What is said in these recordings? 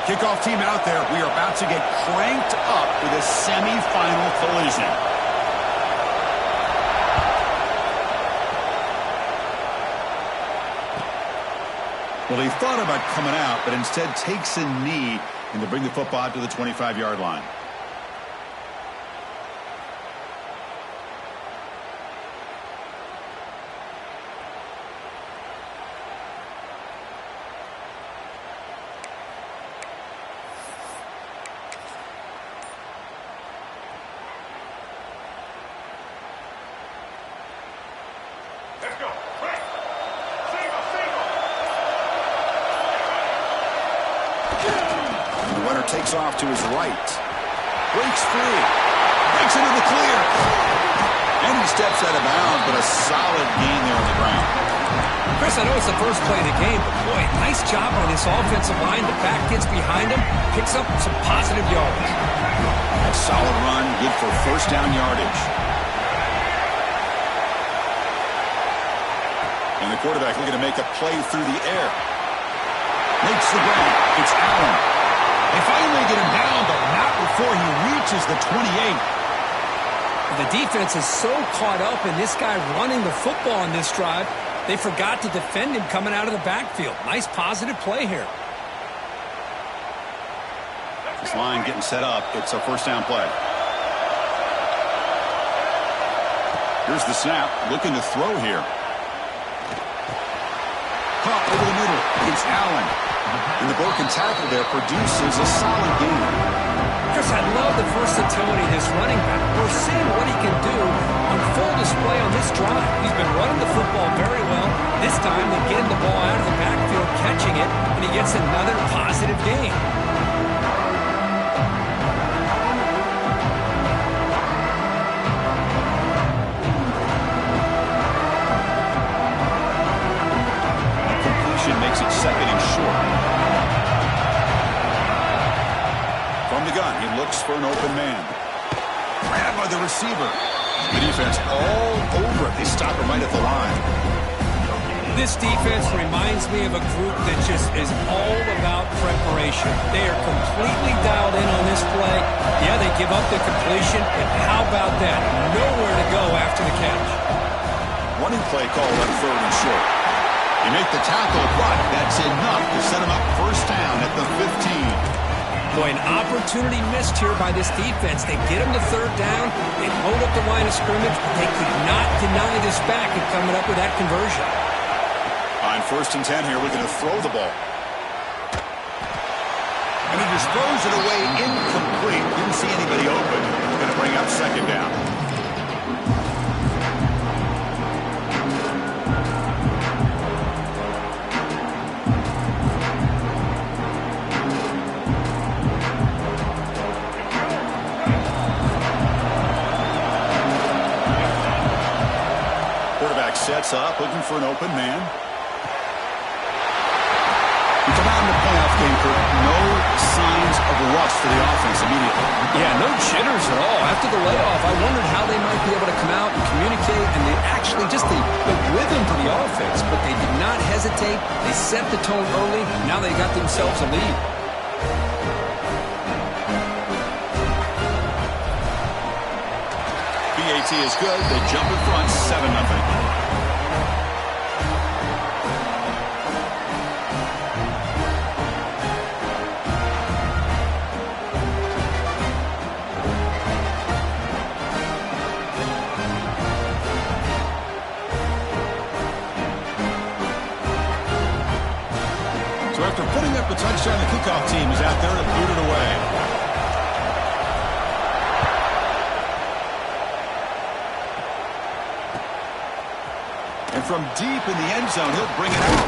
Kickoff team out there. We are about to get cranked up for this semifinal collision. Well, he thought about coming out, but instead takes a knee and to bring the football out to the 25-yard line. Takes off to his right. Breaks free. Breaks into the clear. And he steps out of bounds, but a solid gain there on the ground. Chris, I know it's the first play of the game, but boy, nice job on this offensive line. The back gets behind him, picks up some positive yardage. A solid run, good for first down yardage. And the quarterback looking to make a play through the air. Makes the grab. It's Allen. They finally get him down, but not before he reaches the 28. The defense is so caught up in this guy running the football on this drive, they forgot to defend him coming out of the backfield. Nice positive play here. This line getting set up. It's a first down play. Here's the snap. Looking to throw here. Caught over the middle. It's Allen. And the broken tackle there produces a solid gain. Chris, I love the versatility of this running back. We're seeing what he can do on full display on this drive. He's been running the football very well. This time they get him the ball out of the backfield, catching it, and he gets another positive gain. Makes it second and short. From the gun, he looks for an open man. Grabbed by the receiver. The defense all over it. They stop him right at the line. This defense reminds me of a group that just is all about preparation. They are completely dialed in on this play. Yeah, they give up the completion, but how about that? Nowhere to go after the catch. Running play called on third and short. You make the tackle, but that's enough to set him up first down at the 15. Boy, an opportunity missed here by this defense. They get him the third down. They hold up the line of scrimmage. They could not deny this back in coming up with that conversion. On first and 10 here, we're going to throw the ball. And he just throws it away incomplete. Didn't see anybody open. Going to bring up second down. Sets up, looking for an open man. We come out in the playoff game, Kurt. No signs of rust for the offense immediately. Yeah, no jitters at all. After the layoff, I wondered how they might be able to come out and communicate, and they actually just the rhythm to the offense, but they did not hesitate. They set the tone early. Now they got themselves a lead. BAT is good. They jump in front, 7-0. So after putting up a touchdown, the kickoff team is out there to boot it away. And from deep in the end zone, he'll bring it out.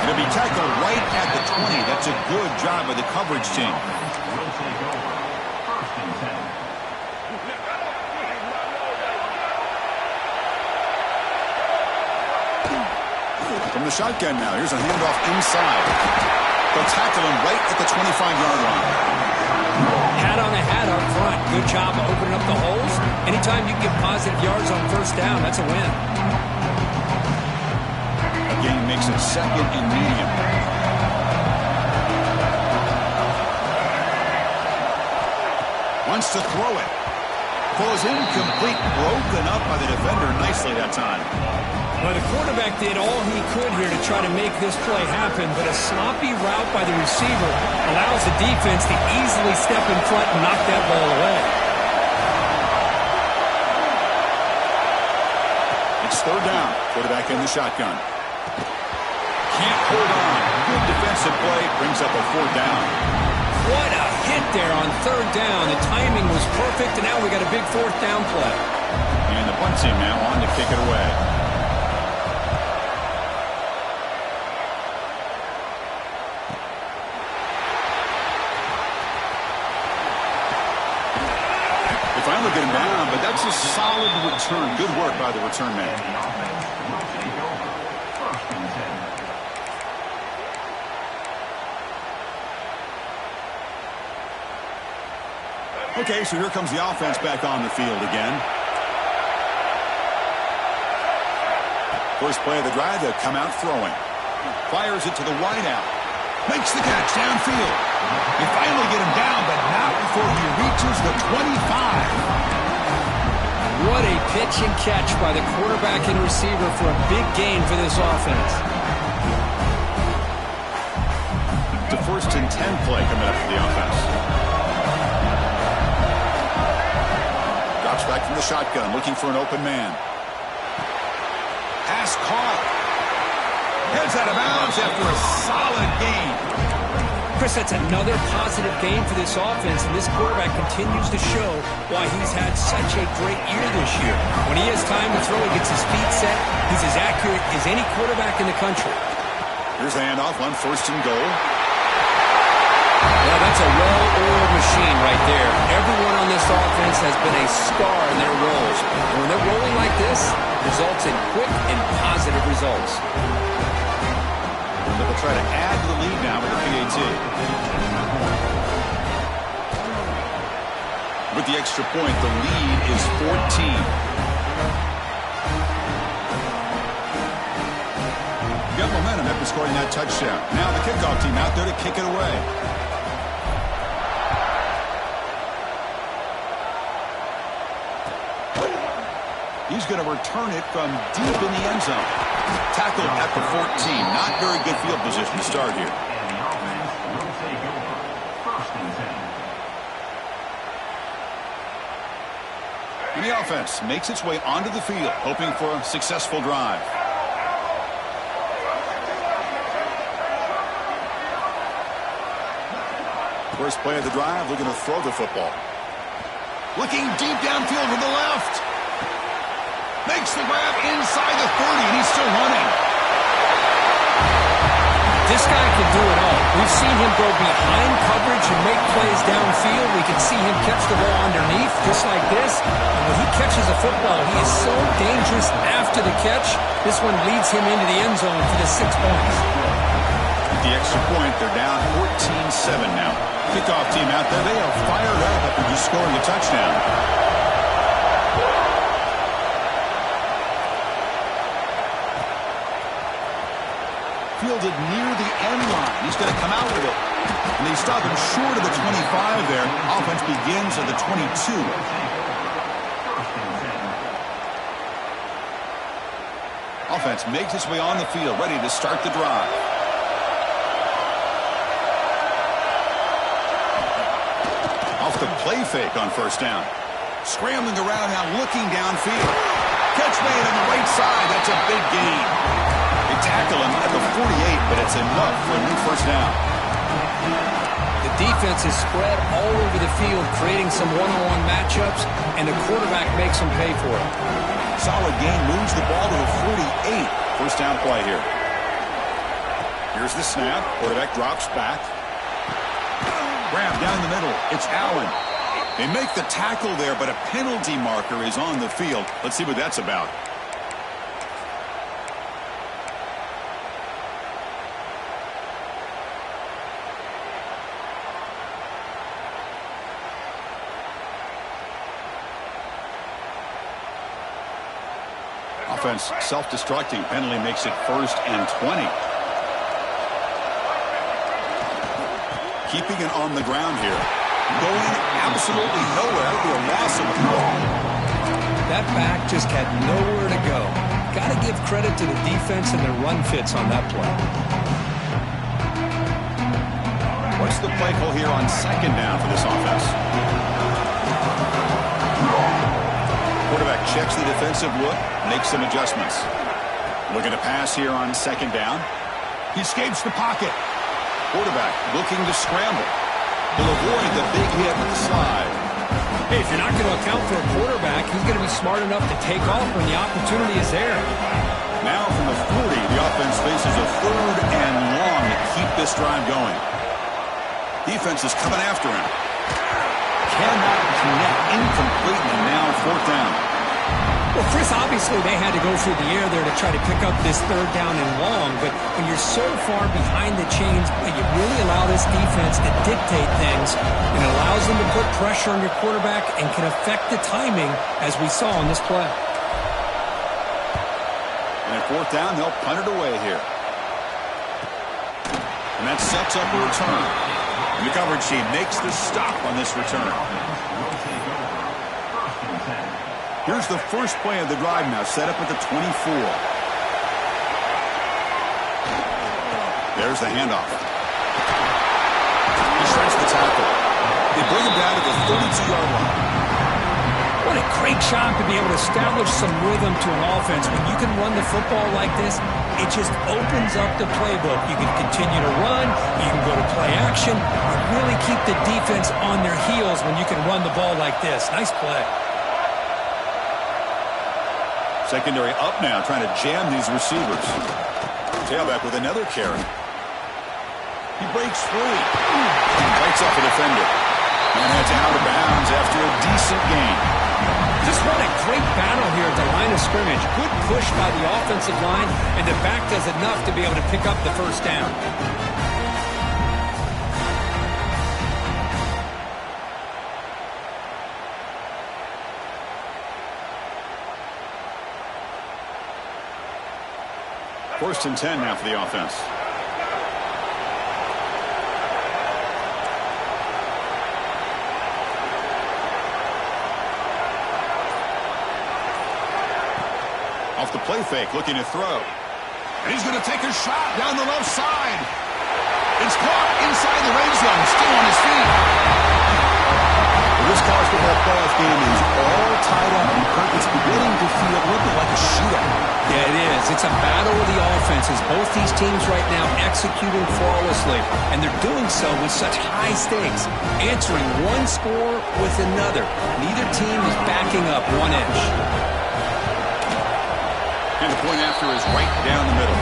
And it'll be tackled right at the 20. That's a good job by the coverage team. From the shotgun now, here's a handoff inside. They'll tackle him right at the 25-yard line. Hat on a hat up front. Good job of opening up the holes. Anytime you get positive yards on first down, that's a win. Again, makes it second and medium. Wants to throw it. Throws incomplete, broken up by the defender nicely that time. Well, the quarterback did all he could here to try to make this play happen, but a sloppy route by the receiver allows the defense to easily step in front and knock that ball away. It's third down. Quarterback in the shotgun. Can't hold on. Good defensive play. Brings up a fourth down. What a hit there on third down. The timing was perfect, and now we got a big fourth down play. And the punt team now on to kick it away. They finally get him down, but that's a solid return. Good work by the return man. Okay, so here comes the offense back on the field again. First play of the drive, they'll come out throwing. Fires it to the wideout. Makes the catch downfield. They finally get him down, but not before he reaches the 25. What a pitch and catch by the quarterback and receiver for a big gain for this offense. The first and 10 play coming up for the offense. Drops back from the shotgun, looking for an open man. Pass caught. Heads out of bounds after a solid gain. Chris, that's another positive game for this offense, and this quarterback continues to show why he's had such a great year this year. When he has time to throw, he gets his feet set. He's as accurate as any quarterback in the country. Here's the handoff on first and goal. Yeah, that's a well-oiled machine right there. Everyone on this offense has been a star in their roles. And when they're rolling like this, results in quick and positive results. They'll try to add to the lead now with the PAT. With the extra point, the lead is 14. Got momentum after scoring that touchdown. Now the kickoff team out there to kick it away. He's going to return it from deep in the end zone. Tackled at the 14. Not very good field position to start here. And the offense makes its way onto the field, hoping for a successful drive. First play of the drive, looking to throw the football. Looking deep downfield to the left. Makes the grab inside the 30, and he's still running. This guy can do it all. We've seen him go behind coverage and make plays downfield. We can see him catch the ball underneath, just like this. And when he catches a football, he is so dangerous after the catch. This one leads him into the end zone for the 6 points. With the extra point, they're down 14-7 now. Kickoff team out there, they are fired up after just scoring a touchdown. Fielded near the end line. He's going to come out with it. And they stop him short of the 25 there. Offense begins at the 22. Offense makes its way on the field, ready to start the drive. Off the play fake on first down. Scrambling around now, looking downfield. Catch made on the right side. That's a big gain. They tackle him at the 48, but it's enough for a new first down. The defense is spread all over the field, creating some one-on-one matchups, and the quarterback makes them pay for it. Solid gain, moves the ball to the 48. First down play here. Here's the snap. Quarterback drops back. Grab down the middle. It's Allen. They make the tackle there, but a penalty marker is on the field. Let's see what that's about. Offense self-destructing. Penalty makes it 1st and 20. Keeping it on the ground here. going absolutely nowhere for a loss of the ball. That back just had nowhere to go. Got to give credit to the defense and their run fits on that play. What's the play call here on second down for this offense? Quarterback checks the defensive look, makes some adjustments. Looking to pass here on second down. He escapes the pocket. Quarterback looking to scramble. He'll avoid the big hit with the slide. Hey, if you're not going to account for a quarterback, he's going to be smart enough to take off when the opportunity is there. Now from the 40, the offense faces a third and long to keep this drive going. Defense is coming after him. Cannot connect, incomplete, and now fourth down. Well, Chris, obviously they had to go through the air there to try to pick up this third down and long, but when you're so far behind the chains, you really allow this defense to dictate things, and it allows them to put pressure on your quarterback and can affect the timing, as we saw on this play. And at fourth down, they'll punt it away here. And that sets up a return. And the coverage team makes the stop on this return. Here's the first play of the drive now, set up at the 24. There's the handoff. He shreds the tackle. They bring him down to the 32-yard line. What a great job to be able to establish some rhythm to an offense. When you can run the football like this, it just opens up the playbook. You can continue to run. You can go to play action. You really keep the defense on their heels when you can run the ball like this. Nice play. Secondary up now, trying to jam these receivers. Tailback with another carry. He breaks free. Bites off a defender. And that's out of bounds after a decent gain. Just what a great battle here at the line of scrimmage. Good push by the offensive line, and the back does enough to be able to pick up the first down. First and 10 now for the offense. Off the play fake, looking to throw. And he's going to take a shot down the left side. It's caught inside the red zone, still on his feet. This college football playoff game is all tied up, and Kirk, it's beginning to feel a little bit like a shootout. Yeah, it is. It's a battle of the offenses. Both these teams right now executing flawlessly, and they're doing so with such high stakes, answering one score with another. Neither team is backing up 1 inch. And the point after is right down the middle.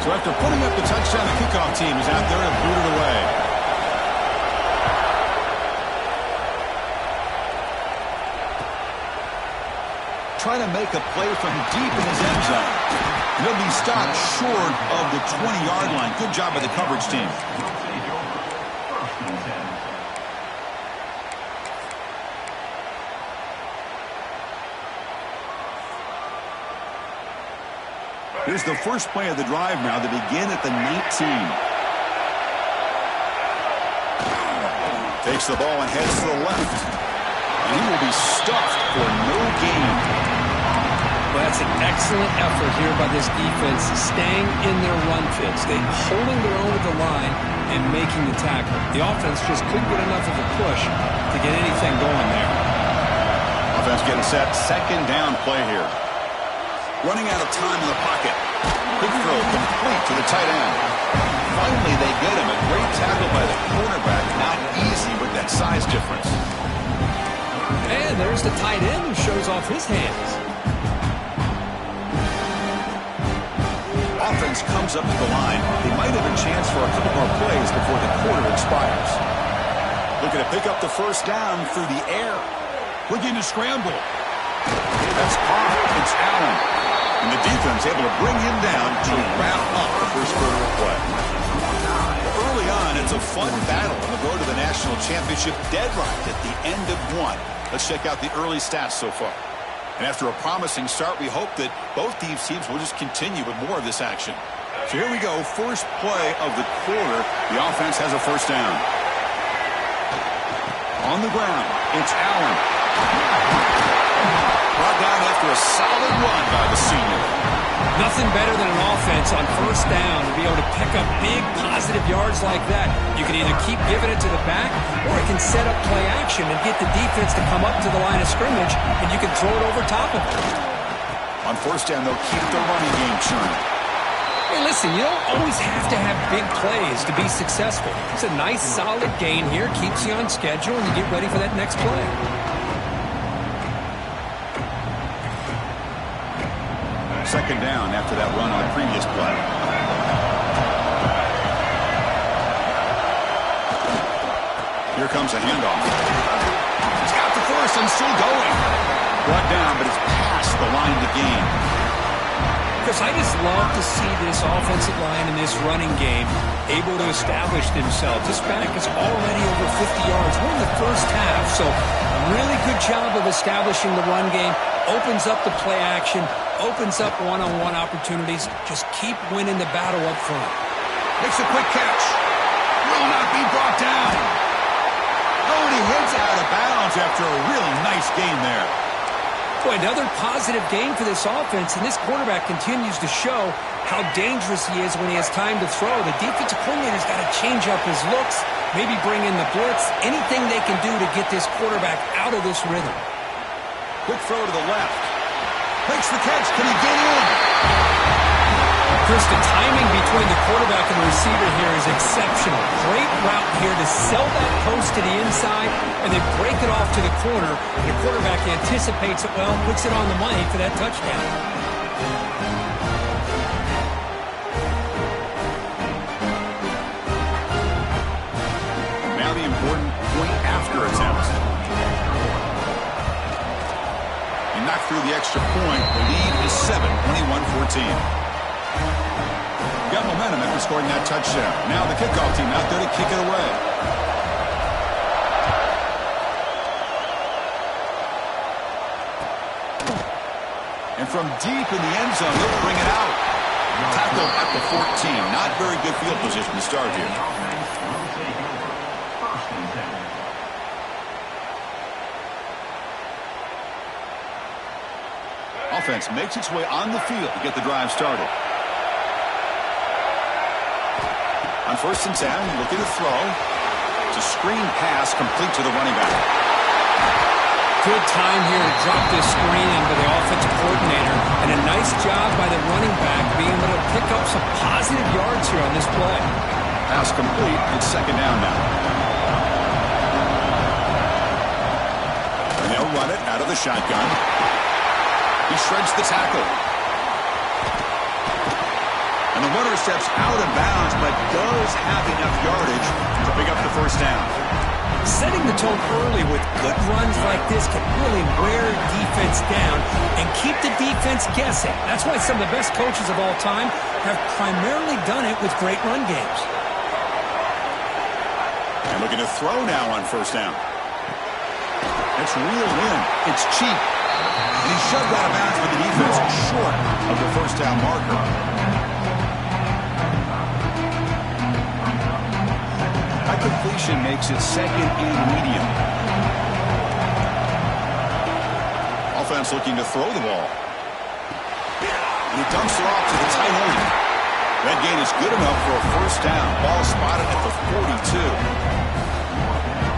So after putting up the touchdown, the kickoff team is out there to boot it away. Trying to make a play from deep in his end zone. He'll be stopped short of the 20-yard line. Good job by the coverage team. Here's the first play of the drive now to begin at the 19. Takes the ball and heads to the left. And he will be stuffed for no gain. Well, that's an excellent effort here by this defense, staying in their run fits. They holding their own with the line and making the tackle. The offense just couldn't get enough of a push to get anything going there. Offense getting set. Second down play here. Running out of time in the pocket. Big throw complete to the tight end. Finally, they get him. A great tackle by the cornerback. Not easy with that size difference. And there's the tight end who shows off his hands. Offense comes up to the line. They might have a chance for a couple more plays before the quarter expires. Looking to pick up the first down through the air. Looking to scramble. That's caught. It's Allen. And the defense able to bring him down to wrap up the first quarter of play. Early on, it's a fun battle on the road to the national championship deadlocked at the end of one. Let's check out the early stats so far. And after a promising start, we hope that both these teams will just continue with more of this action. So here we go, first play of the quarter. The offense has a first down. On the ground, it's Allen. Brought down after a solid run by the senior. Nothing better than an offense on first down to be able to pick up big positive yards like that. You can either keep giving it to the back, or it can set up play action and get the defense to come up to the line of scrimmage, and you can throw it over top of it. On first down, they'll keep the running game churning. Hey, listen, you don't always have to have big plays to be successful. It's a nice, solid gain here. Keeps you on schedule, and you get ready for that next play. Second down after that run on the previous play. Here comes a handoff. He's got the first and still going. Brought down, but it's past the line to gain. Chris, I just love to see this offensive line in this running game able to establish themselves. This back is already over 50 yards. We're in the first half, so really good job of establishing the run game. Opens up the play action, opens up one-on-one opportunities. Just keep winning the battle up front. Makes a quick catch. Will not be brought down. Oh, and he heads out of bounds after a really nice gain there. Boy, another positive game for this offense, and this quarterback continues to show how dangerous he is when he has time to throw. The defensive coordinator's got to change up his looks, maybe bring in the blitz, anything they can do to get this quarterback out of this rhythm. Quick throw to the left. Makes the catch. Can he get in? Chris, the timing between the quarterback and the receiver here is exceptional. Great route here to sell that post to the inside and then break it off to the corner. The quarterback anticipates it well, puts it on the money for that touchdown. Now the important point after attempt. He knocked through the extra point. The lead is 7, 21-14. Got momentum after scoring that touchdown. Now the kickoff team out there to kick it away. And from deep in the end zone, they'll bring it out. Tackled at the 14. Not very good field position to start here. Offense makes its way on the field to get the drive started. On first and 10, looking to throw. It's a screen pass complete to the running back. Good time here to drop this screen into the offensive coordinator, and a nice job by the running back being able to pick up some positive yards here on this play. Pass complete. It's second down now. And they'll run it out of the shotgun. He shreds the tackle. And the runner steps out of bounds, but does have enough yardage to pick up the first down. Setting the tone early with good runs like this can really wear defense down and keep the defense guessing. That's why some of the best coaches of all time have primarily done it with great run games. And looking to throw now on first down. It's reeled in. It's cheap. And he's shoved out of bounds with the defense short of the first down marker. That completion makes it second and medium. Offense looking to throw the ball. And he dumps it off to the tight end. That gain is good enough for a first down. Ball spotted at the 42.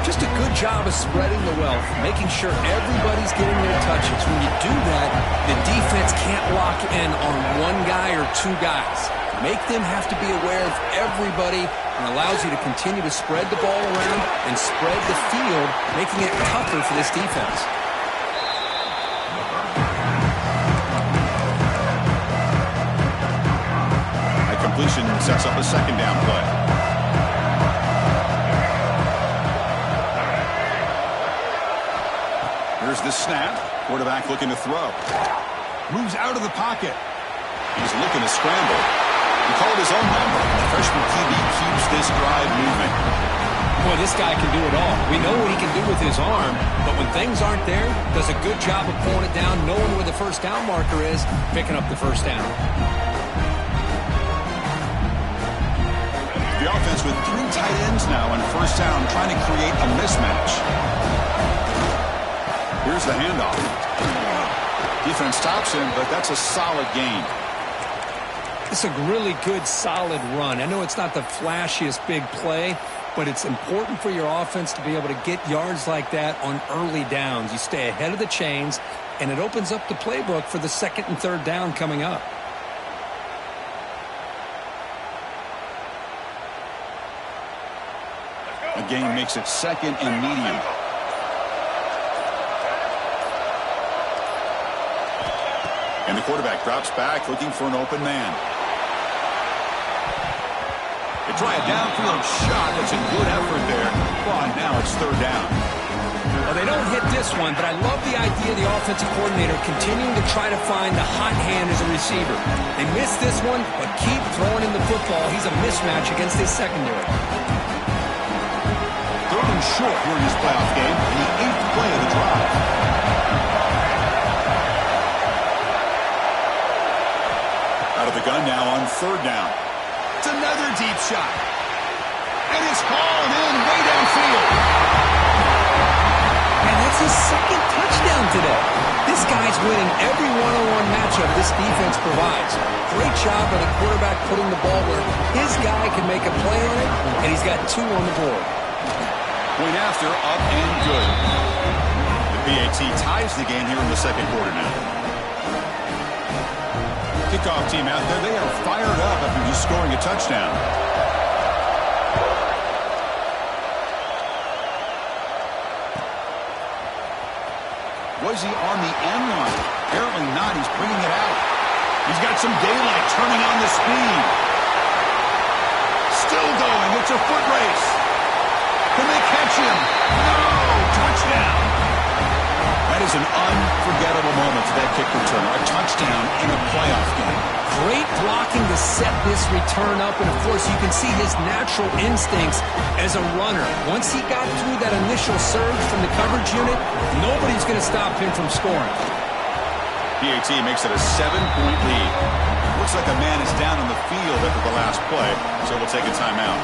Just a good job of spreading the wealth, making sure everybody's getting their touches. When you do that, the defense can't lock in on one guy or two guys. Make them have to be aware of everybody, and allows you to continue to spread the ball around and spread the field, making it tougher for this defense. That completion sets up a second down play. Here's the snap. Quarterback looking to throw. Moves out of the pocket. He's looking to scramble. He called his own number. The freshman QB keeps this drive moving. Boy, this guy can do it all. We know what he can do with his arm, but when things aren't there, does a good job of pulling it down, knowing where the first down marker is, picking up the first down. The offense with 3 tight ends now on first down, trying to create a mismatch. Here's the handoff. Defense stops him, but that's a solid gain. It's a really good, solid run. I know it's not the flashiest big play, but it's important for your offense to be able to get yards like that on early downs. You stay ahead of the chains, and it opens up the playbook for the second and third down coming up. A gain makes it second and medium. And the quarterback drops back looking for an open man. They try a downfield shot. That's a good effort there. Well, now it's third down. Well, they don't hit this one, but I love the idea of the offensive coordinator continuing to try to find the hot hand as a receiver. They missed this one, but keep throwing in the football. He's a mismatch against his secondary. Third and short here in this playoff game, the 8th play of the drive. Out of the gun now on third down. It's another deep shot. And it's hauled in way downfield. And that's his second touchdown today. This guy's winning every one-on-one matchup this defense provides. Great job by the quarterback putting the ball where his guy can make a play on it, and he's got 2 on the board. Point after, up and good. The PAT ties the game here in the second quarter now. Kickoff team out there, they are fired up after just scoring a touchdown. Was he on the end line? Apparently not. He's bringing it out. He's got some daylight, turning on the speed. Still going. It's a foot race. Can they catch him? No! Touchdown! That is an unforgettable moment for that kick return. A touchdown in a playoff game. Great blocking to set this return up, and of course you can see his natural instincts as a runner. Once he got through that initial surge from the coverage unit, nobody's going to stop him from scoring. PAT makes it a 7-point lead. Looks like a man is down on the field after the last play, so we'll take a timeout.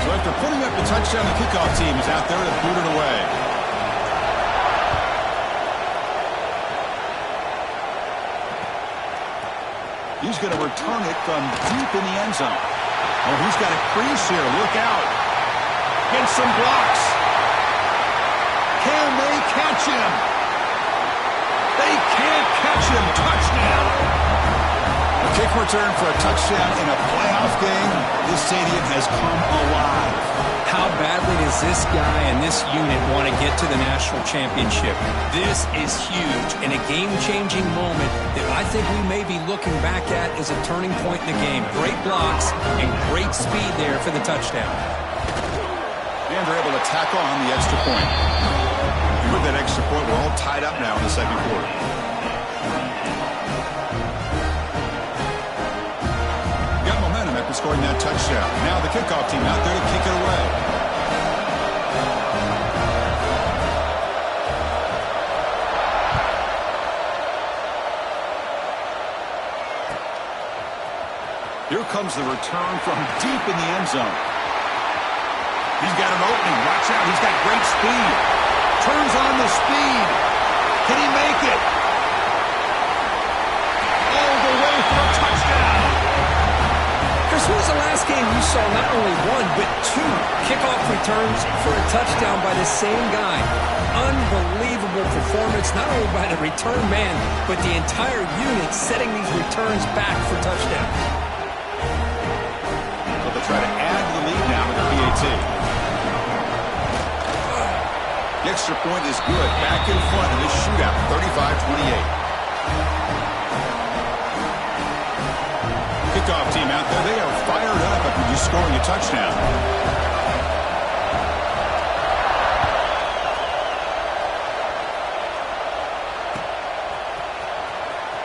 So after putting up the touchdown, the kickoff team is out there to boot it away. He's going to return it from deep in the end zone. Oh, he's got a crease here. Look out. Against some blocks. Can they catch him? They can't catch him. Touchdown. A kick return for a touchdown in a playoff game. This stadium has come alive. How badly does this guy and this unit want to get to the national championship? This is huge and a game-changing moment that I think we may be looking back at as a turning point in the game. Great blocks and great speed there for the touchdown. And they're able to tackle on the extra point. And with that extra point, we're all tied up now in the second quarter. Got momentum after scoring that touchdown. Now the kickoff team out there to kick it away. Here comes the return from deep in the end zone. He's got an opening. Watch out. He's got great speed. Turns on the speed. Can he make it? All the way for a touchdown. Chris, when was the last game you saw not only 1, but 2 kickoff returns for a touchdown by the same guy? Unbelievable performance, not only by the return man, but the entire unit setting these returns back for touchdowns. Well, they'll try to add to the lead now with the PAT. The extra point is good. Back in front of this shootout, 35-28. Kickoff team out there, they are fired up after just scoring a touchdown.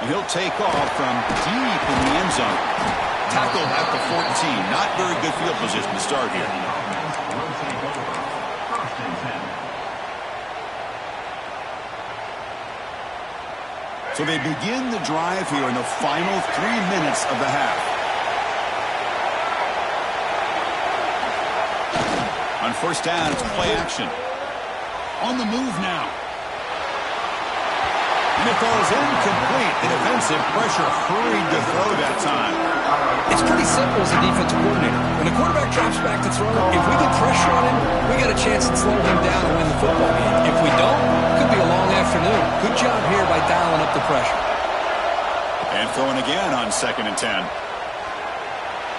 He'll take off from deep in the end zone. Tackled at the 14. Not very good field position to start here. So they begin the drive here in the final 3 minutes of the half. On first down, it's play action. On the move now. And it falls incomplete. The defensive pressure hurried to throw that time. It's pretty simple as a defensive coordinator. When the quarterback drops back to throw, if we get pressure on him, we got a chance to slow him down and win the football game. If we don't, it could be a long afternoon. Good job here by dialing up the pressure. And throwing again on 2nd and 10.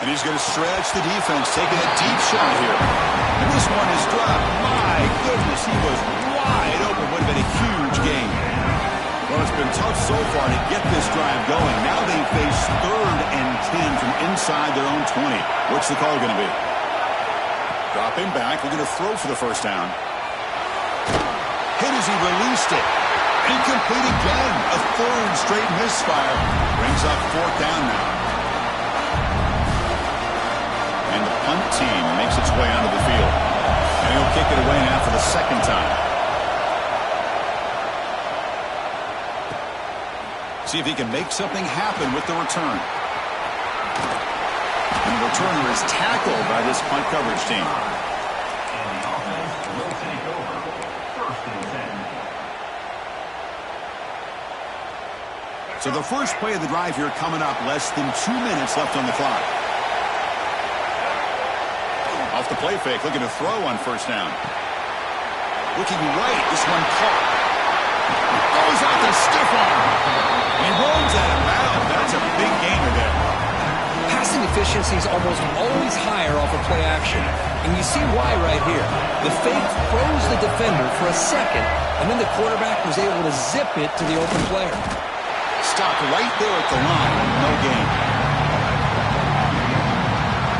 And he's going to stretch the defense, taking a deep shot here. And this one is dropped. My goodness, he was wide open. Would have been a huge game. Well, it's been tough so far to get this drive going. Now they face 3rd and 10 from inside their own 20. What's the call going to be? Dropping back. They're going to throw for the first down. Hit as he released it. Incomplete again. A 3rd straight misfire. Brings up 4th down now. And the punt team makes its way onto the field. And he'll kick it away now for the 2nd time. See if he can make something happen with the return. And the returner is tackled by this punt coverage team. So the first play of the drive here coming up, less than 2 minutes left on the clock. Off the play fake, looking to throw on first down. Looking right, this one caught. Goes out the stiff arm. He rolls out of bounds. That's a big gainer there. Passing efficiency is almost always higher off of play action. And you see why right here. The fake froze the defender for a second, and then the quarterback was able to zip it to the open player. Stopped right there at the line. No gain.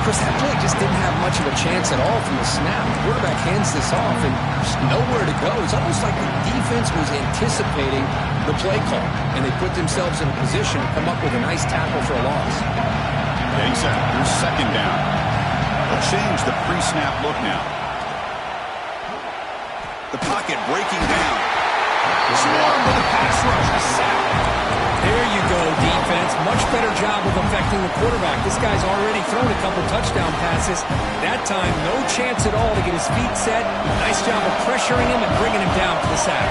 Chris, that play just didn't have much of a chance at all from the snap. The quarterback hands this off, and there's nowhere to go. It's almost like the defense was anticipating the play call, and they put themselves in a position to come up with a nice tackle for a loss. Getting set. Here's 2nd down. They'll change the pre-snap look now. The pocket breaking down. Swarm with a pass rush. A sack. There you go, defense. Much better job of affecting the quarterback. This guy's already thrown a couple touchdown passes. That time, no chance at all to get his feet set. Nice job of pressuring him and bringing him down for the sack.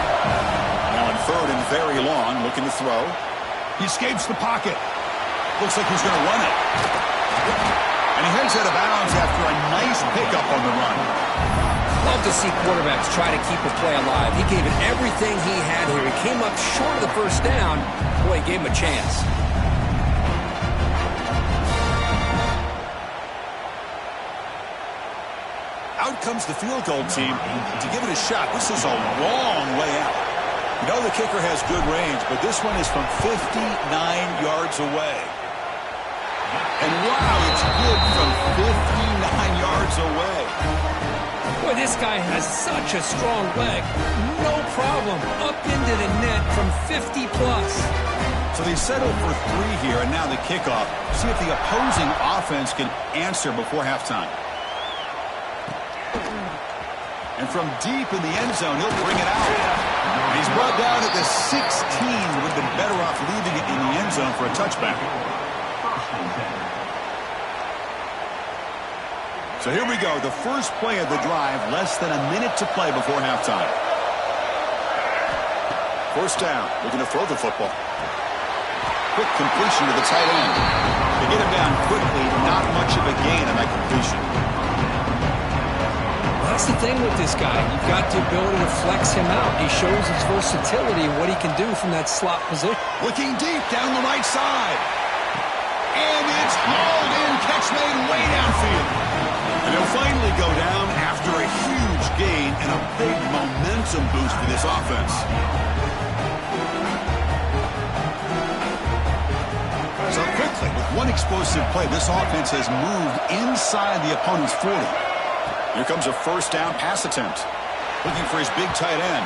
Now on 3rd and very long, looking to throw. He escapes the pocket. Looks like he's going to run it. And he heads out of bounds after a nice pickup on the run. Love to see quarterbacks try to keep a play alive. He gave it everything he had here. He came up short of the first down. Boy, he gave him a chance. Out comes the field goal team to give it a shot. This is a long way out. You know the kicker has good range, but this one is from 59 yards away. And wow, it's good from 59 yards away. Boy, this guy has such a strong leg. No problem. Up into the net from 50 plus. So they settle for 3 here, and now the kickoff. See if the opposing offense can answer before halftime. And from deep in the end zone, he'll bring it out. He's brought down at the 16. Would have been better off leaving it in the end zone for a touchback. So here we go, the first play of the drive, less than a minute to play before halftime. First down, looking to throw the football. Quick completion to the tight end. They get him down quickly, not much of a gain on that completion. That's the thing with this guy. You've got the ability to flex him out. He shows his versatility and what he can do from that slot position. Looking deep down the right side. And it's hauled in, catch made way downfield. And he'll finally go down after a huge gain and a big momentum boost for this offense. So quickly, with one explosive play, this offense has moved inside the opponent's 40. Here comes a first down pass attempt. Looking for his big tight end.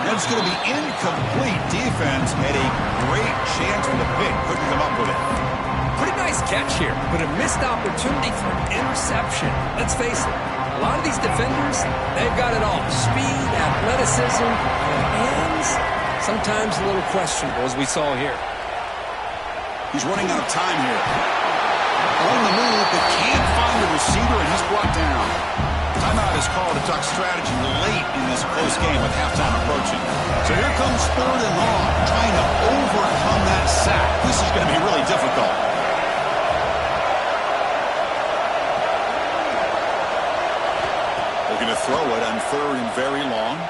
That's going to be incomplete. Defense had a great chance for the pick. Couldn't come up with it. Pretty nice catch here, but a missed opportunity for an interception. Let's face it, a lot of these defenders, they've got it all. Speed, athleticism, their hands, sometimes a little questionable, as we saw here. He's running out of time here. On the move, but can't find the receiver, and he's brought down. Timeout is called to talk strategy late in this close game with halftime approaching. So here comes 3rd and long, trying to overcome that sack. This is going to be really difficult. Looking to throw it on 3rd and very long.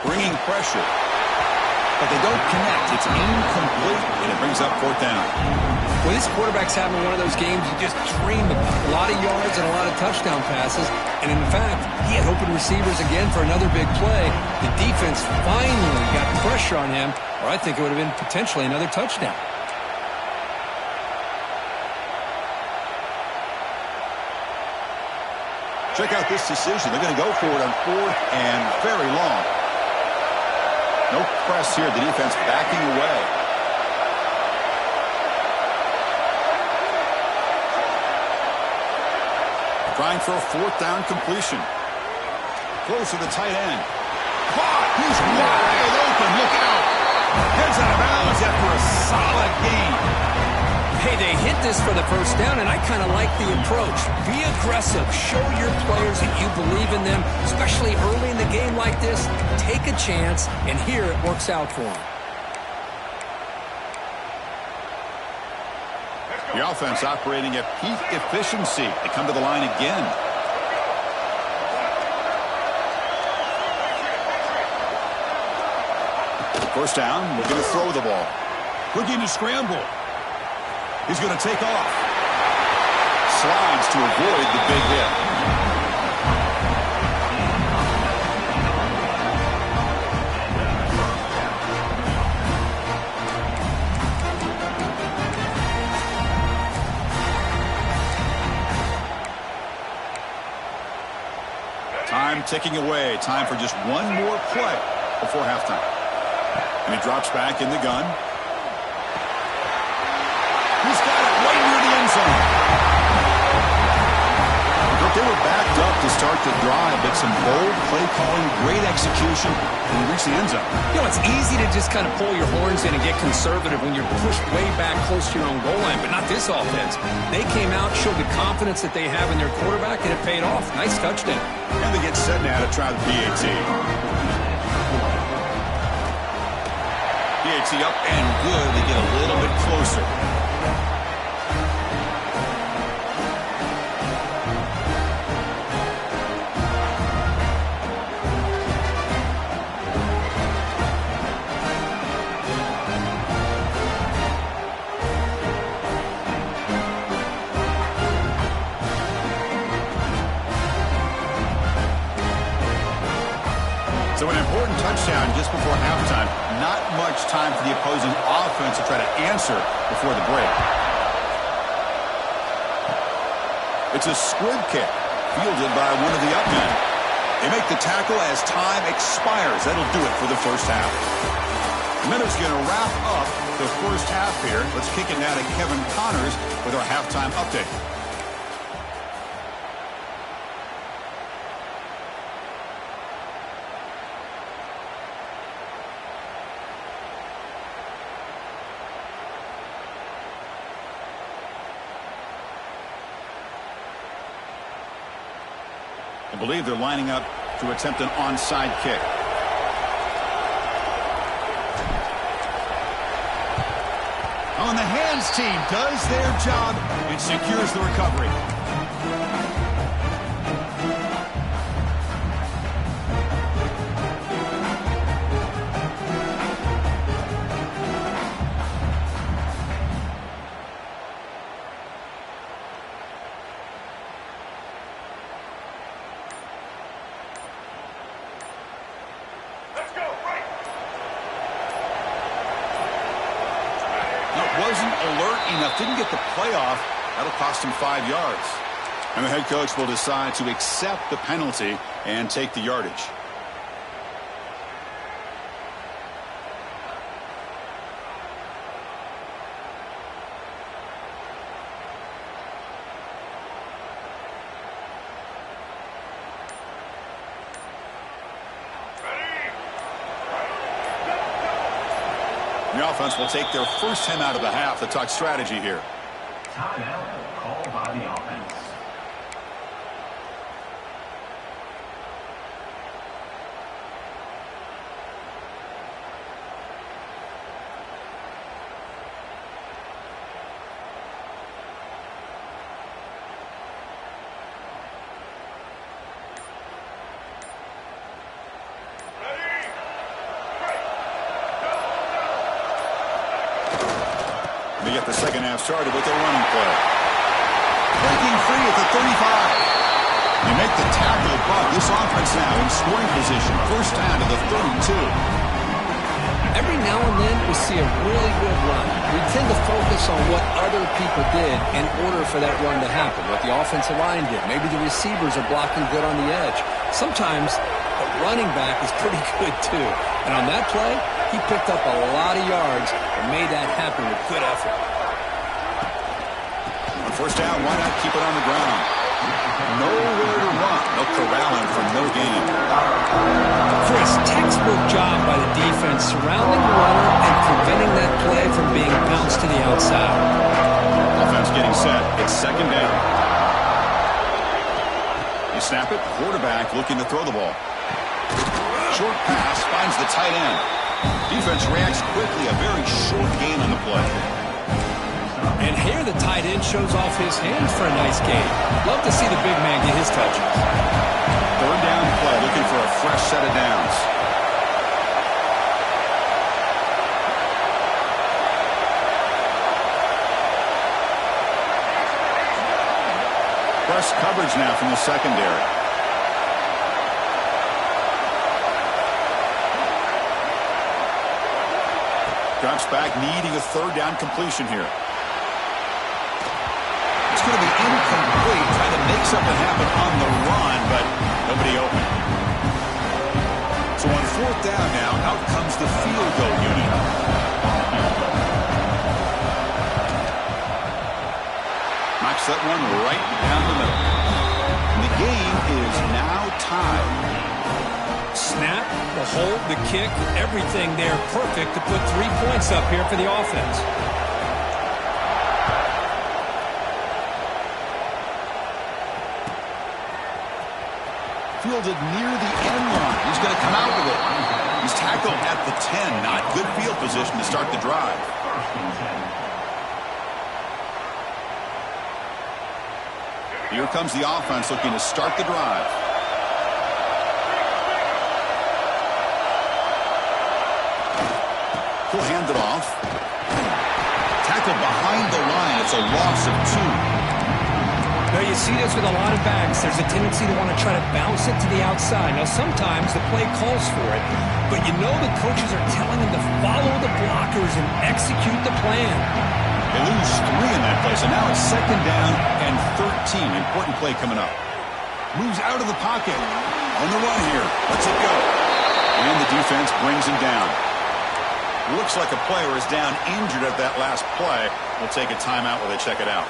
Bringing pressure. But they don't connect. It's incomplete, and it brings up 4th down. Well, this quarterback's having one of those games you just dream about. A lot of yards and a lot of touchdown passes. And in fact, he had open receivers again for another big play. The defense finally got pressure on him, or I think it would have been potentially another touchdown. Check out this decision. They're going to go for it on 4th and very long. No press here. The defense backing away. Trying for a 4th down completion. Close to the tight end. Caught. He's wide open. Look out. Heads out of bounds after a solid gain. Hey, they hit this for the 1st down, and I kind of like the approach. Be aggressive. Show your players that you believe in them, especially early in the game like this. Take a chance, and here it works out for them. The offense operating at peak efficiency. They come to the line again. First down, looking to throw the ball. Looking to scramble. He's going to take off. Slides to avoid the big hit. Time ticking away. Time for just one more play before halftime. And he drops back in the gun. He's got it right near the end zone. But they were backed up to start the drive, but some bold play calling, great execution, and he reached the end zone. You know, it's easy to just kind of pull your horns in and get conservative when you're pushed way back close to your own goal line, but not this offense. They came out, showed the confidence that they have in their quarterback, and it paid off. Nice touchdown. And they get set now to try the PAT. PAT up and good. They get a little bit closer. So an important touchdown just before halftime. Not much time for the opposing offense to try to answer before the break. It's a squib kick fielded by one of the up men. They make the tackle as time expires. That'll do it for the first half. Minutes going to wrap up the first half here. Let's kick it now to Kevin Connors with our halftime update. I believe they're lining up to attempt an onside kick. On the hands team does their job and secures the recovery. Wasn't alert enough, didn't get the playoff. That'll cost him 5 yards. And the head coach will decide to accept the penalty and take the yardage. The offense will take their first timeout of the half to talk strategy here. Timeout called by the offense. They get the second half started with their running play. Breaking free at the 35. You make the tackle, but this offense now in scoring position. First down to the 32. Every now and then we see a really good run. We tend to focus on what other people did in order for that run to happen, what the offensive line did. Maybe the receivers are blocking good on the edge. Sometimes the running back is pretty good too. And on that play, he picked up a lot of yards and made that happen with good effort. On first down, why not keep it on the ground? Nowhere to run. They'll corral him for no gain. Chris, textbook job by the defense surrounding the runner and preventing that play from being bounced to the outside. Offense getting set. It's second down. You snap it. Quarterback looking to throw the ball. Short pass finds the tight end. Defense reacts quickly. A very short gain on the play. And here the tight end shows off his hands for a nice gain. Love to see the big man get his touches. Third down play, looking for a fresh set of downs. Press coverage now from the secondary. Drops back, needing a third down completion here. It's going to be incomplete, trying to make something happen on the run, but nobody open. So on fourth down now, out comes the field goal unit. Knocks that one right down the middle. And the game is now tied. Snap, the hold, the kick, everything there perfect to put 3 points up here for the offense. Fielded near the end line. He's going to come out with it. He's tackled at the 10. Not good field position to start the drive. Here comes the offense looking to start the drive. He'll hand it off. Tackled behind the line. It's a loss of 2. Now you see this with a lot of backs. There's a tendency to want to try to bounce it to the outside. Now sometimes the play calls for it, but you know the coaches are telling them to follow the blockers and execute the plan. They lose 3 in that play, so now it's second down and 13. Important play coming up. Moves out of the pocket. On the run here. Lets it go. And the defense brings him down. Looks like a player is down injured at that last play. We'll take a timeout while they check it out.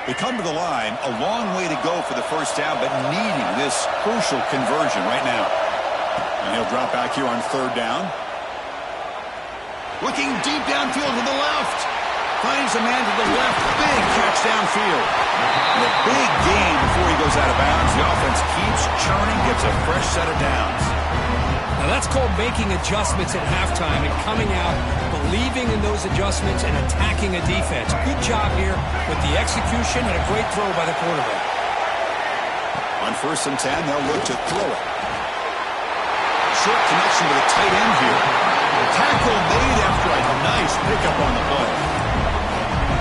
They come to the line, a long way to go for the first down, but needing this crucial conversion right now. And he'll drop back here on third down. Looking deep downfield to the left. Finds a man to the left. Big catch downfield. And a big gain before he goes out of bounds. The offense keeps churning, gets a fresh set of downs. Now that's called making adjustments at halftime and coming out, believing in those adjustments and attacking a defense. Good job here with the execution and a great throw by the quarterback. On first and 10, they'll look to throw it. Short connection to the tight end here. The tackle made after a nice pickup on the play.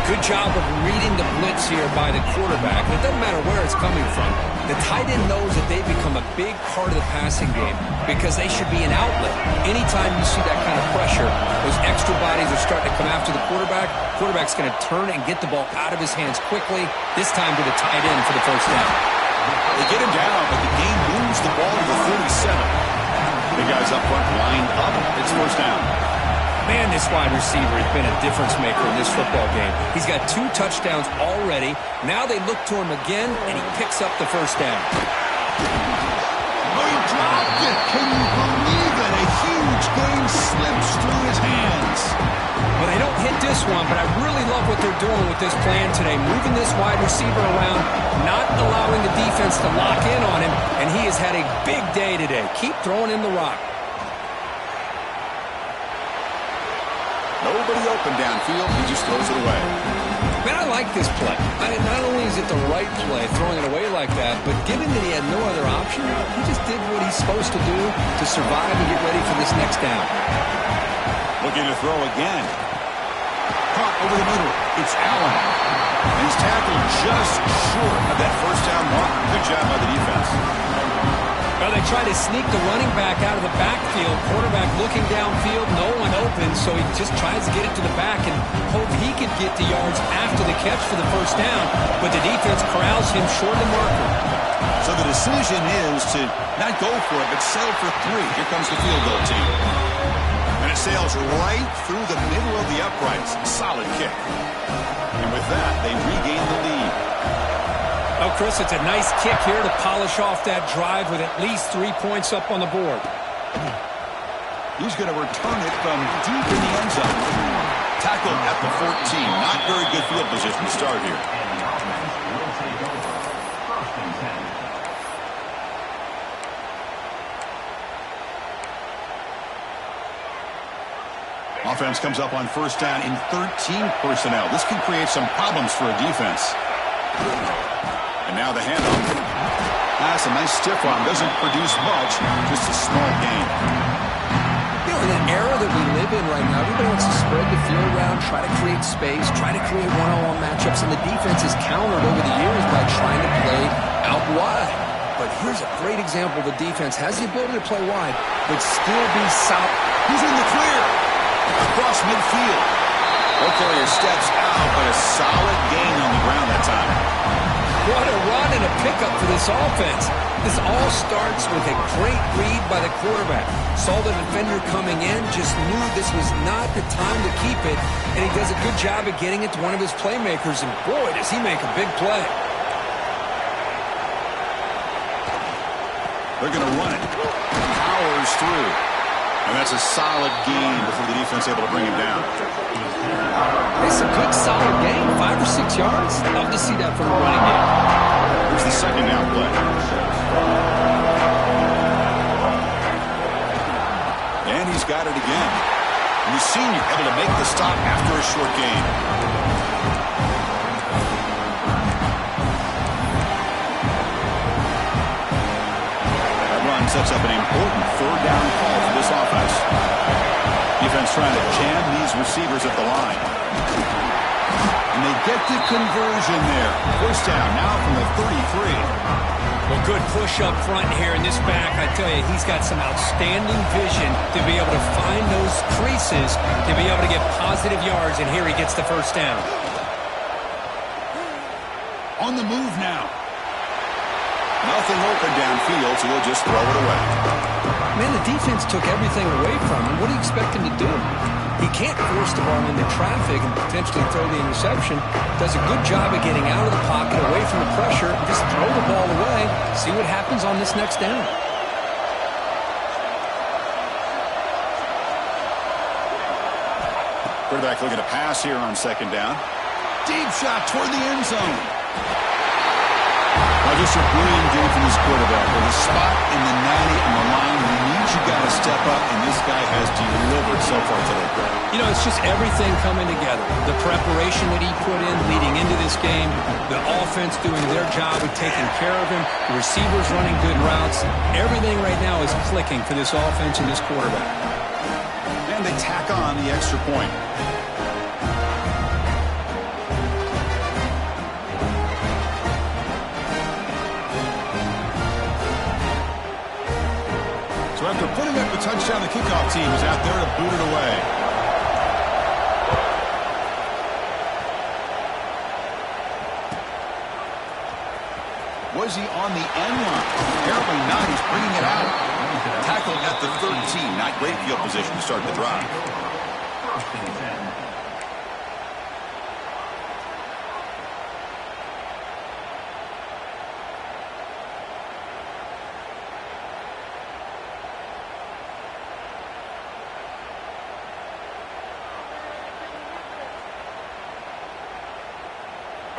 Good job of reading the blitz here by the quarterback. It doesn't matter where it's coming from. The tight end knows that they become a big part of the passing game because they should be an outlet. Anytime you see that kind of pressure, those extra bodies are starting to come after the quarterback. Quarterback's going to turn and get the ball out of his hands quickly, this time to the tight end for the first down. They get him down, but the game moves the ball to the 37. The guys up front lined up. It's first down. Man, this wide receiver has been a difference maker in this football game. He's got 2 touchdowns already. Now they look to him again, and he picks up the first down. Oh, he dropped it. Can you believe it? A huge game slips through his hands. Well, they don't hit this one, but I really love what they're doing with this plan today. Moving this wide receiver around, not allowing the defense to lock in on him, and he has had a big day today. Keep throwing him the rock. Nobody open downfield. He just throws it away. Man, I like this play. Not only is it the right play, throwing it away like that, but given that he had no other option, he just did what he's supposed to do to survive and get ready for this next down. Looking to throw again. Caught over the middle. It's Allen. And he's tackled just short of that first down mark. Good job by the defense. Well, they try to sneak the running back out of the backfield. Quarterback looking downfield, no one open, so he just tries to get it to the back and hope he could get the yards after the catch for the first down, but the defense corrals him short of the marker. So the decision is to not go for it, but settle for 3. Here comes the field goal team. And it sails right through the middle of the uprights. Solid kick. And with that, they regain the lead. Oh, Chris, it's a nice kick here to polish off that drive with at least 3 points up on the board. He's going to return it from deep in the end zone. Tackled at the 14. Not very good field position to start here. And the offense will take over. First and 10. Offense comes up on first down in 13 personnel. This can create some problems for a defense. And now the handoff. That's a nice stiff arm. Doesn't produce much, just a small gain. You know, in an era that we live in right now, everybody wants to spread the field around, try to create space, try to create one-on-one matchups, and the defense has countered over the years by trying to play out wide. But here's a great example. The defense has the ability to play wide, but still be solid. He's in the clear. Across midfield. Okoye steps out, but a solid gain on the ground that time. What a run and a pickup for this offense. This all starts with a great read by the quarterback. Saw the defender coming in, just knew this was not the time to keep it, and he does a good job of getting it to one of his playmakers, and boy, does he make a big play. They're going to run it. Powers through. And that's a solid gain before the defense able to bring him down. It's a good, solid gain, 5 or 6 yards. Love to see that from the running game. Here's the second down play. And he's got it again. And the senior able to make the stop after a short gain. That run sets up an important third down call for this offense. Defense trying to jam these receivers at the line. And they get the conversion there. First down now from the 33. Well, good push up front here in this back. I tell you, he's got some outstanding vision to be able to find those creases, to be able to get positive yards, and here he gets the first down. On the move now. Nothing open downfield, so they'll just throw it away. Man, the defense took everything away from him. What do you expect him to do? He can't force the ball into traffic and potentially throw the interception. Does a good job of getting out of the pocket, away from the pressure, and just throw the ball away. See what happens on this next down. Quarterback looking to pass here on second down. Deep shot toward the end zone. Well, just a brilliant game from this quarterback. With a spot in the 90 on the line, he needs you got to step up, and this guy has delivered so far today. You know, it's just everything coming together. The preparation that he put in leading into this game, the offense doing their job of taking care of him, the receivers running good routes. Everything right now is clicking for this offense and this quarterback. And they tack on the extra point. First down, the kickoff team is out there to boot it away. Was he on the end line? Apparently not. He's bringing it out. Tackled at the 13. Not great field position to start the drive. First and 10.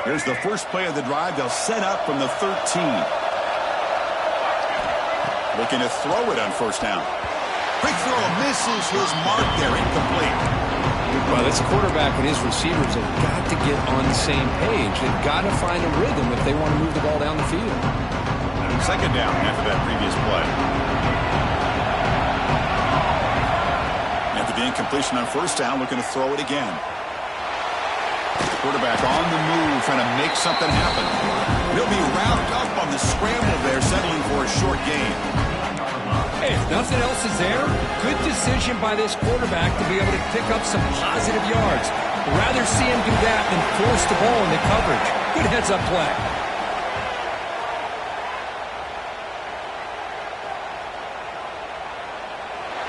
Here's the first play of the drive. They'll set up from the 13. Looking to throw it on first down. Quick throw misses his mark there. Incomplete. Well, this quarterback and his receivers have got to get on the same page. They've got to find a rhythm if they want to move the ball down the field. Second down after that previous play. After the incompletion on first down, looking to throw it again. Quarterback on the move, trying to make something happen. He'll be wrapped up on the scramble there, settling for a short gain. Hey, if nothing else is there, good decision by this quarterback to be able to pick up some positive yards. Rather see him do that than force the ball into coverage. Good heads-up play.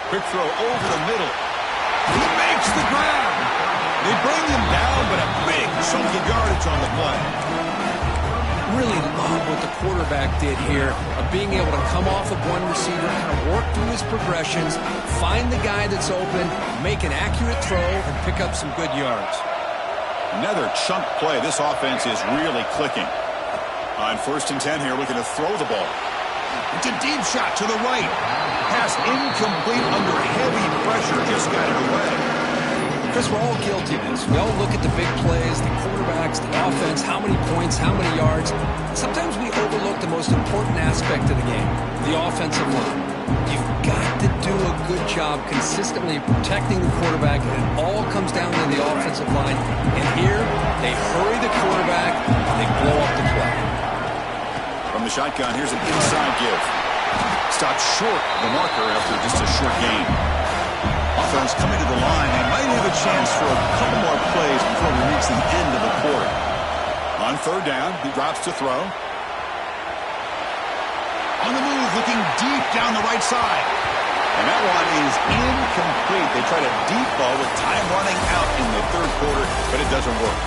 Quick throw over the middle. He makes the grab. They bring him down, but a big chunk of yardage on the play. Really love what the quarterback did here of being able to come off of one receiver, kind of work through his progressions, find the guy that's open, make an accurate throw, and pick up some good yards. Another chunk play. This offense is really clicking. On first and 10 here, looking to throw the ball. It's a deep shot to the right. Pass incomplete under heavy pressure. Just got it away. Chris, we're all guilty of this. We all look at the big plays, the quarterbacks, the offense, how many points, how many yards. Sometimes we overlook the most important aspect of the game, the offensive line. You've got to do a good job consistently protecting the quarterback, and it all comes down to the offensive line. And here, they hurry the quarterback, and they blow up the play. From the shotgun, here's an inside give. Stopped short of the marker after just a short gain. Offense coming to the line. They might have a chance for a couple more plays before we reach the end of the quarter. On third down, he drops to throw. On the move, looking deep down the right side. And that one is incomplete. They try to deep ball with time running out in the third quarter, but it doesn't work.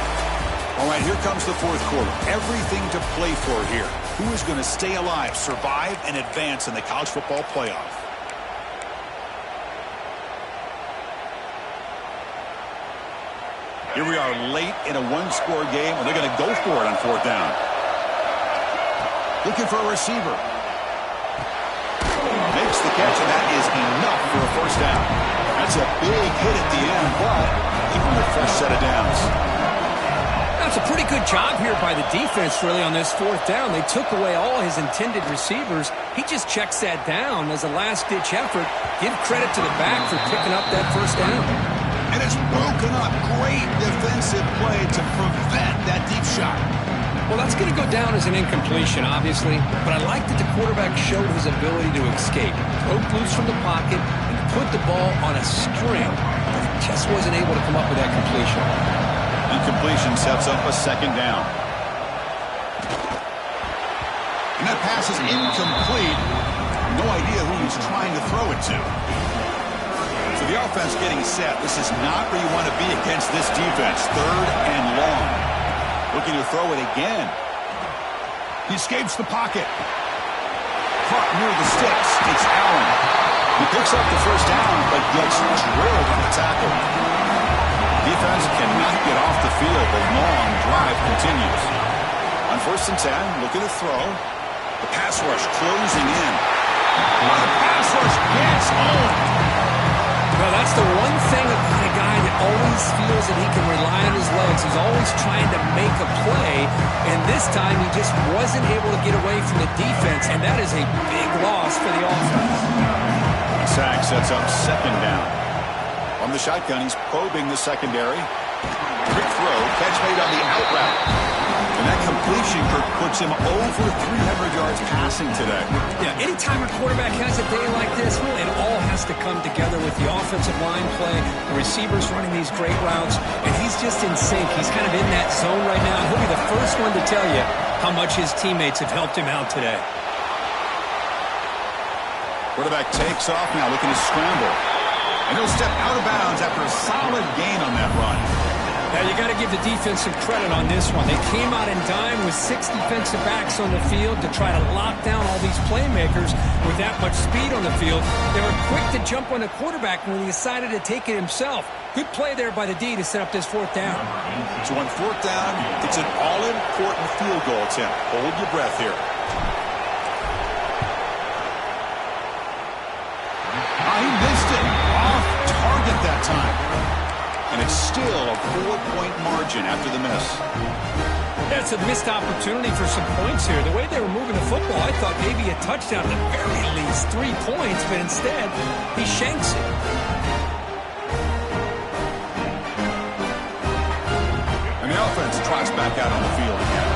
All right, here comes the fourth quarter. Everything to play for here. Who is going to stay alive, survive, and advance in the college football playoff? Here we are late in a one-score game, and they're going to go for it on fourth down. Looking for a receiver. Makes the catch, and that is enough for a first down. That's a big hit at the end, but even a fresh set of downs. That's a pretty good job here by the defense, really, on this fourth down. They took away all his intended receivers. He just checks that down as a last-ditch effort. Give credit to the back for picking up that first down. And it's broken up. Great defensive play to prevent that deep shot. Well, that's going to go down as an incompletion, obviously, but I like that the quarterback showed his ability to escape, broke loose from the pocket, and put the ball on a string, but he just wasn't able to come up with that completion. Incompletion sets up a second down. And that pass is incomplete. No idea who he's trying to throw it to. So the offense getting set. This is not where you want to be against this defense. Third and long. Looking to throw it again. He escapes the pocket. Caught near the sticks. It's Allen. He picks up the first down, but gets drilled on the tackle. Defense cannot get off the field. The long drive continues. On first and 10, looking to throw. The pass rush closing in. The pass rush gets home. Well, that's the one thing about a guy that always feels that he can rely on his legs. He's always trying to make a play, and this time he just wasn't able to get away from the defense, and that is a big loss for the offense. A sack sets up second down. On the shotgun, he's probing the secondary. quick throw. Catch made on the out route. And that completion, Kirk, puts him over 300 yards passing today. Yeah, anytime a quarterback has a day like this, really it all has to come together with the offensive line play, the receivers running these great routes, and he's just in sync. He's kind of in that zone right now. He'll be the first one to tell you how much his teammates have helped him out today. Quarterback takes off now, looking to scramble. And he'll step out of bounds after a solid gain on that run. Now, you got to give the defense some credit on this one. They came out in dime with 6 defensive backs on the field to try to lock down all these playmakers with that much speed on the field. They were quick to jump on the quarterback when he decided to take it himself. Good play there by the D to set up this 4th down. So on 4th down, it's an all-important field goal attempt. Hold your breath here. He missed it. Off target that time. And it's still a 4-point margin after the miss. That's a missed opportunity for some points here. The way they were moving the football, I thought maybe a touchdown, at the very least 3 points, but instead, he shanks it. And the offense trots back out on the field again.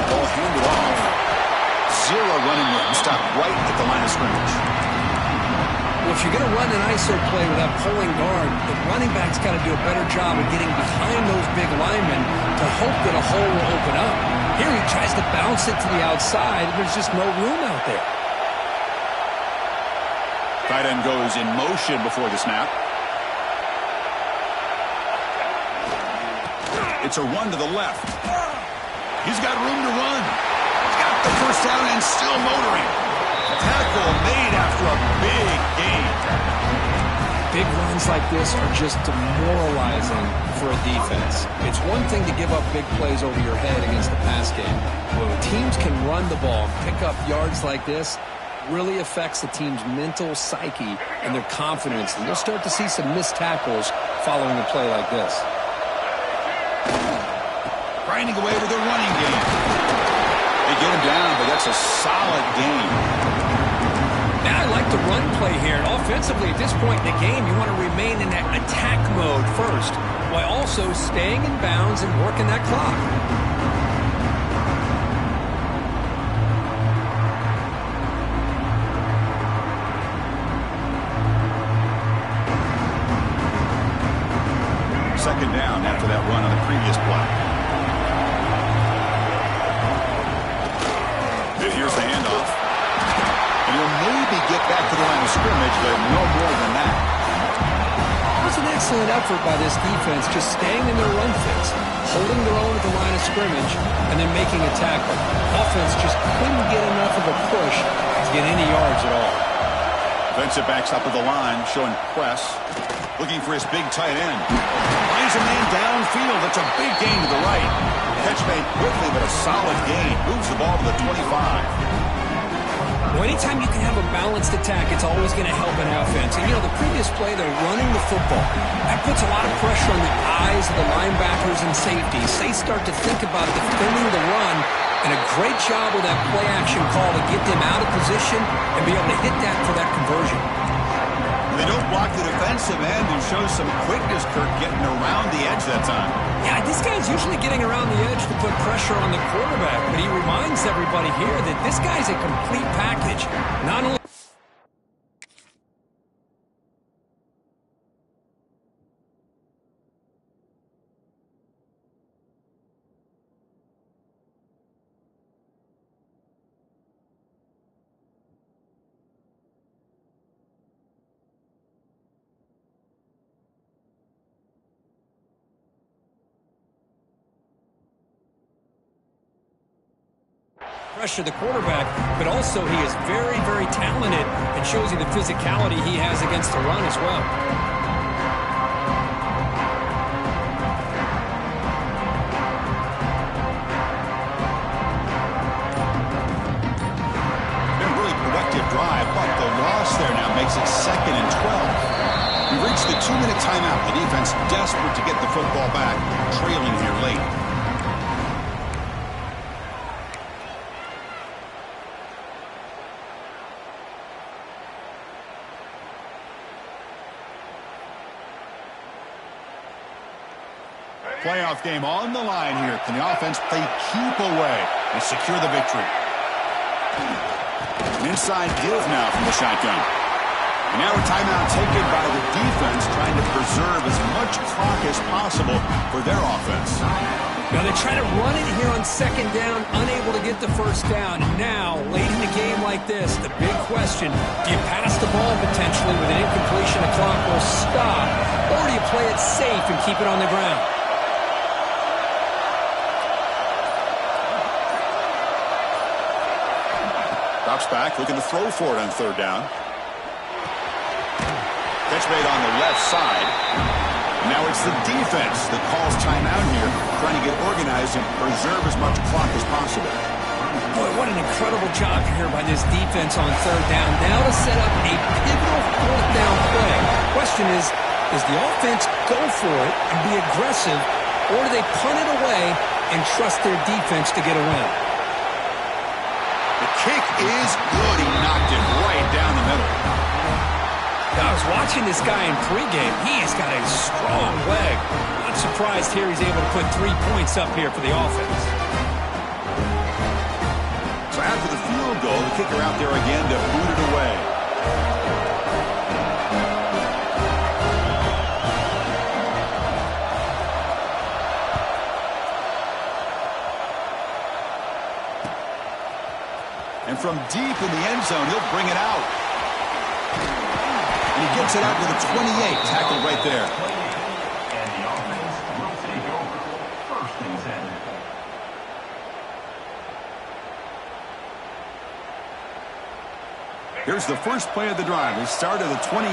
Ball handed off. 0 running room. Stopped right at the line of scrimmage. Well, if you're going to run an ISO play with that pulling guard, the running back's got to do a better job of getting behind those big linemen to hope that a hole will open up. Here he tries to bounce it to the outside, and there's just no room out there. Tight end goes in motion before the snap. It's a run to the left. He's got room to run. He's got the first down and still motoring. Tackle made after a big gain. Big runs like this are just demoralizing for a defense. It's one thing to give up big plays over your head against the pass game. But when teams can run the ball and pick up yards like this, really affects the team's mental psyche and their confidence. And you'll start to see some missed tackles following a play like this. Grinding away with a running game. They get him down, but that's a solid gain. Now I like the run play here. And offensively, at this point in the game, you want to remain in that attack mode first, while also staying in bounds and working that clock. Second down after that run on the previous play. Here's the handoff. And he'll maybe get back to the line of scrimmage, but no more than that. It was an excellent effort by this defense, just staying in their run fits, holding their own at the line of scrimmage, and then making a tackle. Offense just couldn't get enough of a push to get any yards at all. Defensive backs up at the line, showing press. Looking for his big tight end. Finds a man downfield. That's a big gain to the right. Catch made quickly, but a solid gain. Moves the ball to the 25. Well, anytime you can have a balanced attack, it's always going to help an offense. And, you know, the previous play, they're running the football. That puts a lot of pressure on the eyes of the linebackers and safeties. They start to think about defending the run, and a great job with that play-action call to get them out of position and be able to hit that for that conversion. They don't block the defensive end and show some quickness, Kirk, getting around the edge that time. Yeah, this guy's usually getting around the edge to put pressure on the quarterback, but he reminds everybody here that this guy's a complete package. Not only pressure the quarterback, but also he is very, very talented and shows you the physicality he has against the run as well. Been a really productive drive, but the loss there now makes it 2nd and 12. We've reached the 2-minute timeout. The defense desperate to get the football back, trailing here late. Playoff game on the line here. Can the offense play keep away and secure the victory? An inside give now from the shotgun. And now a timeout taken by the defense, trying to preserve as much clock as possible for their offense. Now they try to run it here on second down, unable to get the first down. And now, late in a game like this, the big question, do you pass the ball potentially with an incompletion, the clock will stop, or do you play it safe and keep it on the ground? Drops back, looking to throw for it on third down. Catch made on the left side. Now it's the defense that calls timeout here, trying to get organized and preserve as much clock as possible. Boy, what an incredible job here by this defense on third down. Now to set up a pivotal fourth down play. Question is, does the offense go for it and be aggressive, or do they punt it away and trust their defense to get a win? The kick is good. He knocked it right down the middle. Now, I was watching this guy in pregame. He has got a strong leg. Not surprised here he's able to put 3 points up here for the offense. So after the field goal, the kicker out there again to boot it away. And from deep in the end zone, he'll bring it out. And he gets it out with a 28. Tackled right there. And the offense will take over. First and 10. Here's the first play of the drive. We start at the 28.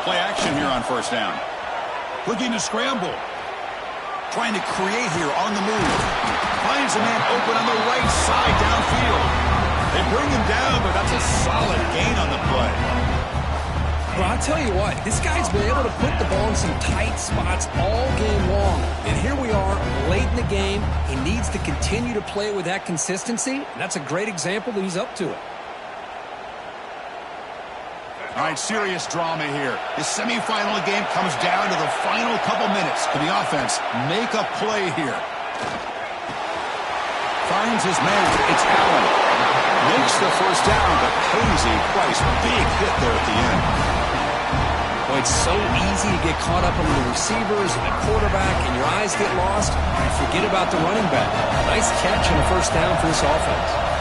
Play action here on first down. Looking to scramble. Trying to create here on the move. Finds a man open on the right side downfield. They bring him down, but that's a solid gain on the play. Well, I'll tell you what, this guy's been able to put the ball in some tight spots all game long. And here we are, late in the game. He needs to continue to play with that consistency. And that's a great example that he's up to it. All right, serious drama here. The semifinal game comes down to the final couple minutes. Can the offense make a play here? Finds his man. It's Allen. Makes the first down, but pays a price. Big hit there at the end. Boy, it's so easy to get caught up on the receivers and the quarterback, and your eyes get lost. You forget about the running back. Nice catch and a first down for this offense.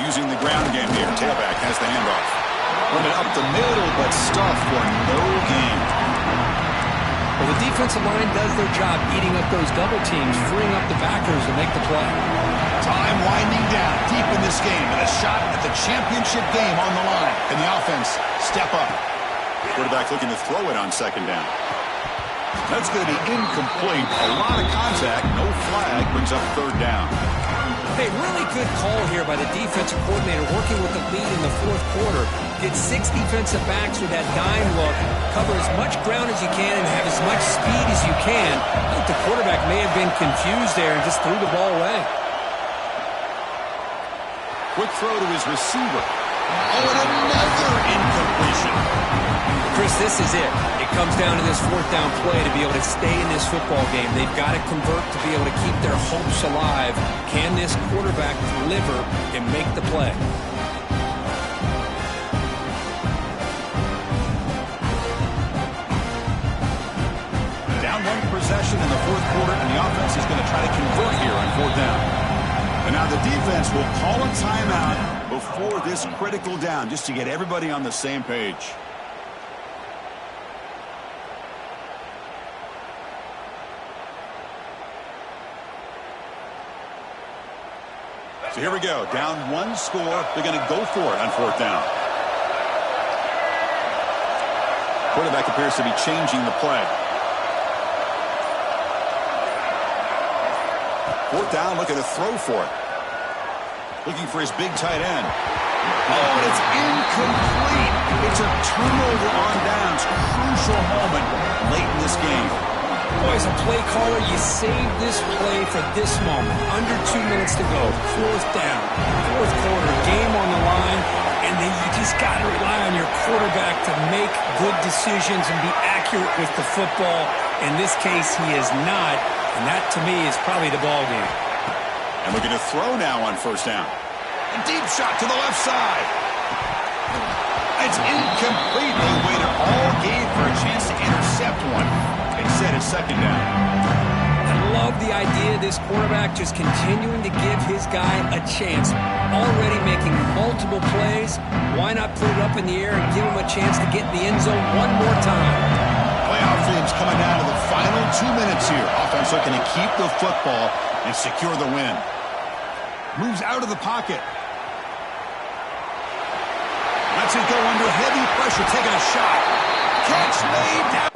Using the ground game here. Tailback has the handoff. Running up the middle, but stuffed for no gain. Well, the defensive line does their job eating up those double teams, freeing up the backers to make the play. Time winding down deep in this game, and a shot at the championship game on the line. Can the offense step up? Quarterback looking to throw it on second down. That's going to be incomplete. A lot of contact. No flag. Brings up third down. Hey, really good call here by the defensive coordinator working with the lead in the fourth quarter. Get 6 defensive backs with that dime look. Cover as much ground as you can and have as much speed as you can. I think the quarterback may have been confused there and just threw the ball away. Quick throw to his receiver. Oh, and another incompletion. Chris, this is it. It comes down to this fourth down play to be able to stay in this football game. They've got to convert to be able to keep their hopes alive. Can this quarterback deliver and make the play? Down one possession in the fourth quarter, and the offense is going to try to convert here on fourth down. And now the defense will call a timeout before this critical down, just to get everybody on the same page. So here we go. Down one score. They're going to go for it on fourth down. Quarterback appears to be changing the play. Fourth down, looking to throw for it. Looking for his big tight end. Oh, and it's incomplete. It's a turnover on downs. Crucial moment late in this game. Boy, as a play caller, you saved this play for this moment. Under 2 minutes to go. Fourth down. Fourth quarter. Game on the line. And then you just got to rely on your quarterback to make good decisions and be accurate with the football. In this case, he is not, and that, to me, is probably the ball game. And looking to throw now on first down. A deep shot to the left side. It's incomplete. They waited all game for a chance to intercept one. Instead, it's second down. I love the idea of this quarterback just continuing to give his guy a chance. Already making multiple plays. Why not put it up in the air and give him a chance to get in the end zone one more time? Playoff themes coming down to the final 2 minutes here. Offense looking to keep the football and secure the win. Moves out of the pocket. Lets it go under heavy pressure, taking a shot. Catch made down.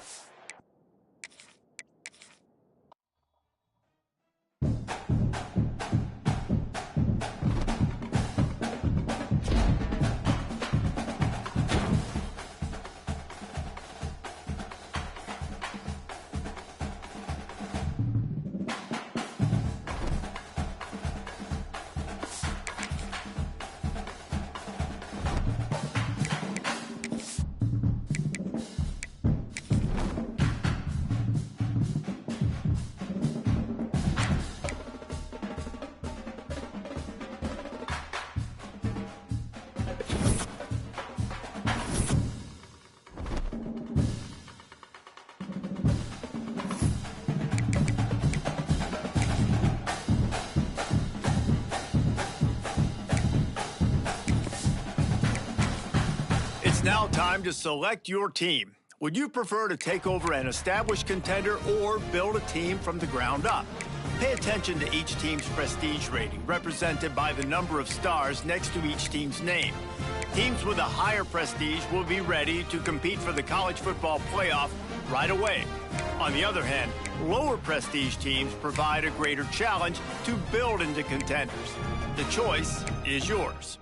Now time to select your team. Would you prefer to take over an established contender or build a team from the ground up? Pay attention to each team's prestige rating, represented by the number of stars next to each team's name. Teams with a higher prestige will be ready to compete for the college football playoff right away. On the other hand, lower prestige teams provide a greater challenge to build into contenders. The choice is yours.